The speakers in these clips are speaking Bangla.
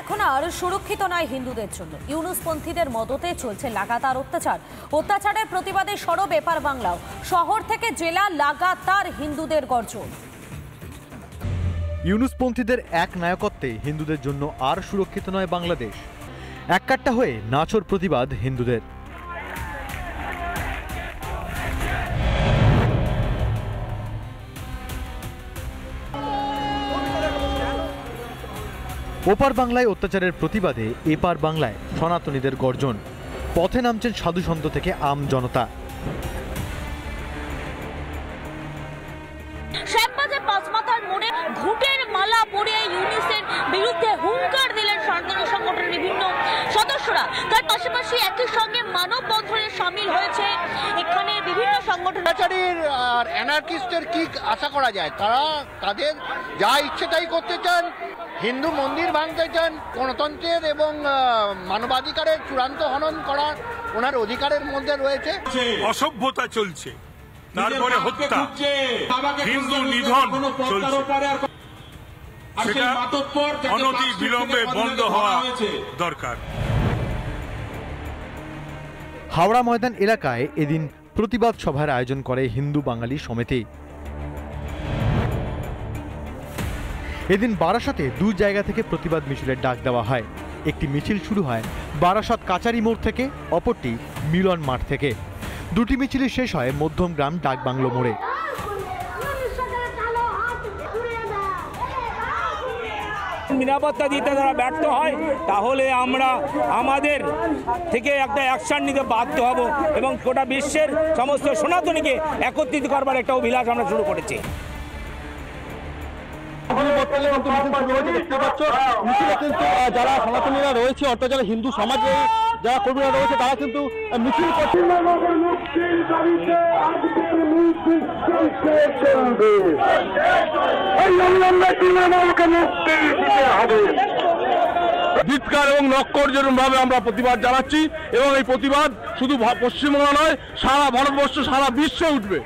এখন আর সুরক্ষিত নয় হিন্দুদের জন্য। ইউনুসপন্থীদের মদতে চলছে লাগাতার অত্যাচারের প্রতিবাদে সরব এপার বাংলাও। শহর থেকে জেলা লাগাতার হিন্দুদের গর্জন। ইউনুসপন্থীদের এক নায়কত্বে হিন্দুদের জন্য আর সুরক্ষিত নয় বাংলাদেশ। এককাট্টা হয়ে নাছোড় প্রতিবাদ হিন্দুদের। ওপার বাংলায় অত্যাচারের প্রতিবাদে এপার বাংলায় সনাতনীদের গর্জন। পথে নামছেন সাধু সন্ত থেকে আম জনতা। শ্যামবাজার পাঁচমাথার মোড়ে ঘুটের মালা পরে ইউনুসের বিরুদ্ধে হুঙ্কার দিলেন সনাতনী সংগঠনের বিভিন্ন সদস্যরা। তার পাশাপাশি একই সঙ্গে মানববন্ধনে সামিল হয়েছে এখানে বিভিন্ন সংগঠন। আর অ্যানার্কিস্টের কি আশা করা যায়? তারা তাদের যা ইচ্ছে তাই করতে চান, হিন্দু মন্দির ভাঙতে চান, গণতন্ত্রের এবং মানবাধিকারের চূড়ান্ত হনন করার ওনার অধিকারের মধ্যে রয়েছে। অসভ্যতা চলছে, তারপরে হত্যা, হিন্দু নিধন চলছে, সেটা অনতি বিলম্বে বন্ধ হওয়া দরকার। হাওড়া ময়দান এলাকায় এদিন প্রতিবাদ সভার আয়োজন করে হিন্দু বাঙালি সমিতি। এদিন বারাসাতে দুই জায়গা থেকে প্রতিবাদ মিছিলের ডাক দেওয়া হয়। একটি মিছিল শুরু হয় বারাসাত কাচারি মোড় থেকে, অপরটি মিলন মাঠ থেকে। দুটি মিছিলই শেষ হয় মধ্যমগ্রাম ডাকবাংলো মোড়ে। নিরাপত্তা দিতে তারা ব্যর্থ হয়, তাহলে আমরা আমাদের থেকে একটা অ্যাকশন নিতে বাধ্য হব এবং গোটা বিশ্বের সমস্ত সনাতনীকে একত্রিত করবার একটা অভিলাষ আমরা শুরু করেছি। যারা সনাতনীরা রয়েছে, অর্থাৎ যারা হিন্দু সমাজে যারা কর্মীরা রয়েছে, তারা কিন্তু মিছিল করছে। ধিক্কার এবং নক্করজনকভাবে আমরা প্রতিবাদ জানাচ্ছি এবং এই প্রতিবাদ শুধু পশ্চিমবঙ্গ নয়, সারা ভারতবর্ষ, সারা বিশ্ব উঠবে।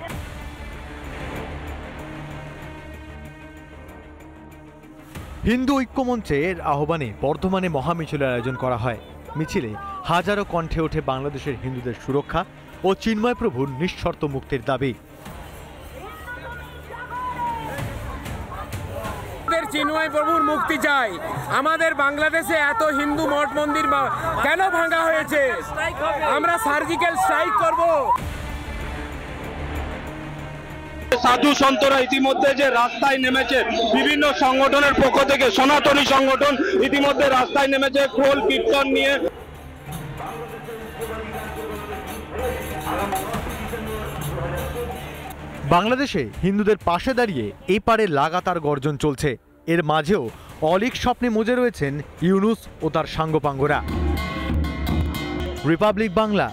হিন্দু ঐক্যমঞ্চের আহ্বানে বর্ধমানে মহামিছিলের আয়োজন করা হয়। মিছিলে হাজারো কণ্ঠে ওঠে বাংলাদেশের হিন্দুদের সুরক্ষা ও চিন্ময় প্রভুর নিঃশর্ত মুক্তির দাবি। চিন্ময় প্রভুর মুক্তি চাই। আমাদের বাংলাদেশে এত হিন্দু মঠ মন্দির কেন ভাঙা হয়েছে? আমরা সার্জিক্যাল স্ট্রাইক করব। সাধু সন্তরা ইতিমধ্যে যে রাস্তায় নেমেছে, বিভিন্ন সংগঠনের পক্ষ থেকে সনাতনী সংগঠন ইতিমধ্যে রাস্তায় নেমেছে খোল কীর্তন নিয়ে। বাংলাদেশে হিন্দুদের পাশে দাঁড়িয়ে এপারে লাগাতার গর্জন চলছে। এর মাঝেও অলীক স্বপ্নে মজে রয়েছেন ইউনুস ও তার সাঙ্গপাঙ্গরা। রিপাবলিক বাংলা।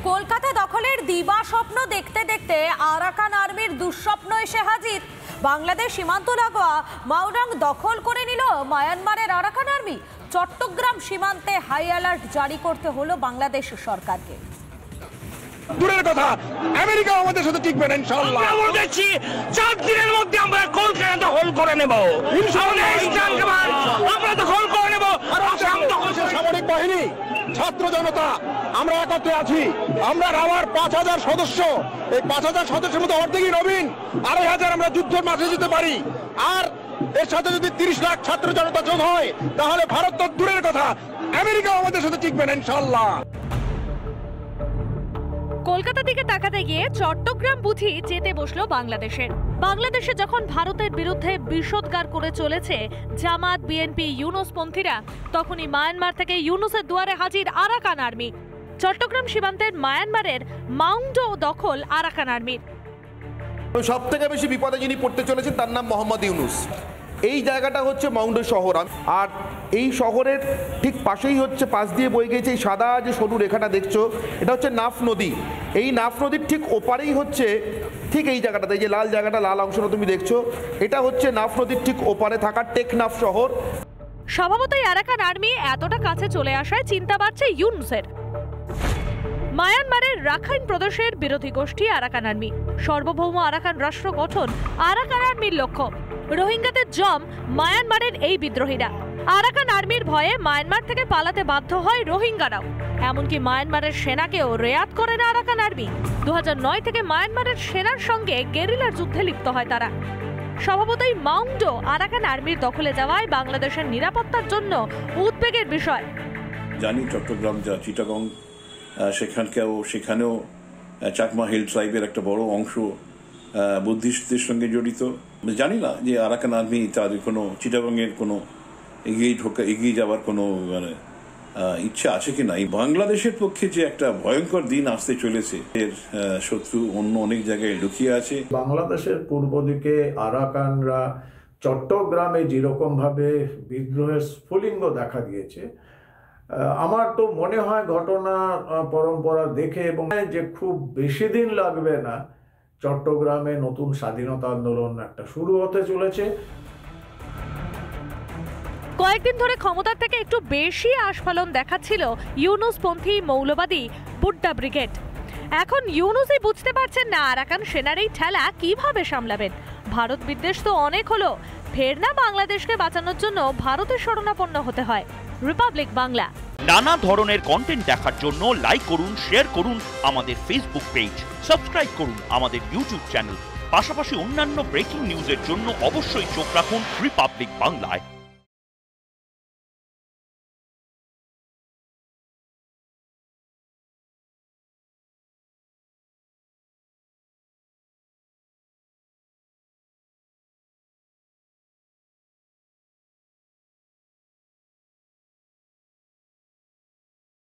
কলকাতা দখলের দিবা স্বপ্ন দেখতে দেখতে আরাকান আর্মির দুঃস্বপ্ন এসে হাজির। বাংলাদেশ সীমান্ত লাগোয়া মাওরাং দখল করে নিল মায়ানমারের আরাকান আর্মি। চট্টগ্রাম সীমান্তে হাই অ্যালার্ট জারি করতে হলো বাংলাদেশ সরকারকে। দূরের কথা, আমেরিকা আমাদের সাথে টিকবে না ইনশাআল্লাহ। আমরা বলছি 4 দিনের মধ্যে আমরা কলকাতা দখল করে নেব ইনশাআল্লাহ। আমরা দখল করে নেব। আসাম দখল। সামরিক বাহিনী, ছাত্র জনতা, আমরা একত্রে আছি। আমরা রাওয়ার 5000 সদস্য, এই 5000 সদস্যের মধ্যে অর্ধেকই নবীন, 2500 আমরা যুদ্ধের মাঠে যেতে পারি। আর এর সাথে যদি 30 লাখ ছাত্র জনতা যোগ হয়, তাহলে ভারত তো দূরের কথা, আমেরিকা আমাদের সাথে টিকবে না ইনশাআল্লাহ। কলকাতা দিকে তাকাতে গিয়ে চট্টগ্রাম বুঝি যেতে বসলো বাংলাদেশে যখন ভারতের বিরুদ্ধে বিষোদ্গার করে চলেছে জামাত, বিএনপি, ইউনুসপন্থীরা, তখনই মায়ানমার থেকে ইউনুসের দুয়ারে হাজির আরাকান আর্মি। চট্টগ্রাম সীমান্তের মায়ানমারের মাউন্ডো দখল আরাকান আর্মির। সব থেকে বেশি বিপদে যিনি পড়তে চলেছেন তার নাম মোহাম্মদ ইউনুস। এই জায়গাটা হচ্ছে মাউন্ডো শহর, আর এই শহরের ঠিক পাশেই হচ্ছে, পাশ দিয়ে বয়ে গেছে এই সাদা যে সরু রেখাটা দেখছো, এটা হচ্ছে নাফ নদী। এই নাফ নদীর ঠিক ওপারেই হচ্ছে ঠিক এই জায়গাটাতে, এই যে লাল জায়গাটা, লাল অংশটা তুমি দেখছো, এটা হচ্ছে নাফ নদীর ঠিক ওপারে থাকা টেকনাফ শহর। স্বভাবতই আরাকান আর্মি এতটা কাছে চলে আসায় চিন্তা বাড়ছে ইউনুসের। মায়ানমারের রাখাইন প্রদেশের বিরোধী গোষ্ঠী আরাকান আর্মি। সার্বভৌম আরাকান রাষ্ট্র গঠন আরাকান আর্মির লক্ষ্য। রোহিঙ্গাদের জম মায়ানমারের এই বিদ্রোহীরা। আরাকান আর্মির ভয়ে মায়ানমার থেকে পালাতে বাধ্য হয় রোহিঙ্গারাও। এমনকি মায়ানমারের সেনাকেও রেয়াত করে না আরাকান আর্মি। 2009 থেকে মায়ানমারের সেনার সঙ্গে গেরিলার যুদ্ধে লিপ্ত হয় তারা। স্বভাবতই মাউন্ডো আরাকান আর্মির দখলে যাওয়ায় বাংলাদেশের নিরাপত্তার জন্য উদ্বেগের বিষয়। জানি চট্টগ্রাম যা চিটাগং সেখানেও চাকমা হিল ট্রাইবের একটা বড় অংশ বুদ্ধিস্টদের সঙ্গে জড়িত। জানি না যে আরাকান আর্মি তাদের কোনো চিটাগংয়ের কোনো এগিয়ে যাওয়ার কোনো ইচ্ছা আছে কি না। বাংলাদেশের পক্ষে যে একটা ভয়ঙ্কর দিন আসতে চলেছে, এর শত্রু অন্য অনেক জায়গায় লুকিয়ে আছে। বাংলাদেশের পূর্ব দিকে আরাকানরা চট্টগ্রামে যেরকম ভাবে বিদ্রোহের স্ফুলিঙ্গ দেখা দিয়েছে, আমার তো মনে হয় ঘটনা পরম্পরা দেখে এবং যে খুব বেশি দিন লাগবে না চট্টগ্রামে নতুন স্বাধীনতা আন্দোলন একটা শুরু হতে চলেছে। কয়েকদিন ধরে ক্ষমতার থেকে একটু বেশি আস্ফালন দেখাচ্ছিল ইউনুসপন্থী মৌলবাদী বুড্ডা ব্রিগেড। এখন ইউনুসই বুঝতে পারছেন না আরাকান সেনার এই ঠেলা কিভাবে সামলাবেন। ভারত বিদ্বেষ তো অনেক হলো, ফের না বাংলাদেশকে বাঁচানোর জন্য ভারতের শরণাপন্ন হতে হয়। রিপাবলিক বাংলা। নানা ধরনের কন্টেন্ট দেখার জন্য লাইক করুন, শেয়ার করুন আমাদের ফেসবুক পেজ, সাবস্ক্রাইব করুন আমাদের ইউটিউব চ্যানেল। পাশাপাশি অন্যান্য ব্রেকিং নিউজের জন্য অবশ্যই চোখ রাখুন রিপাবলিক বাংলায়।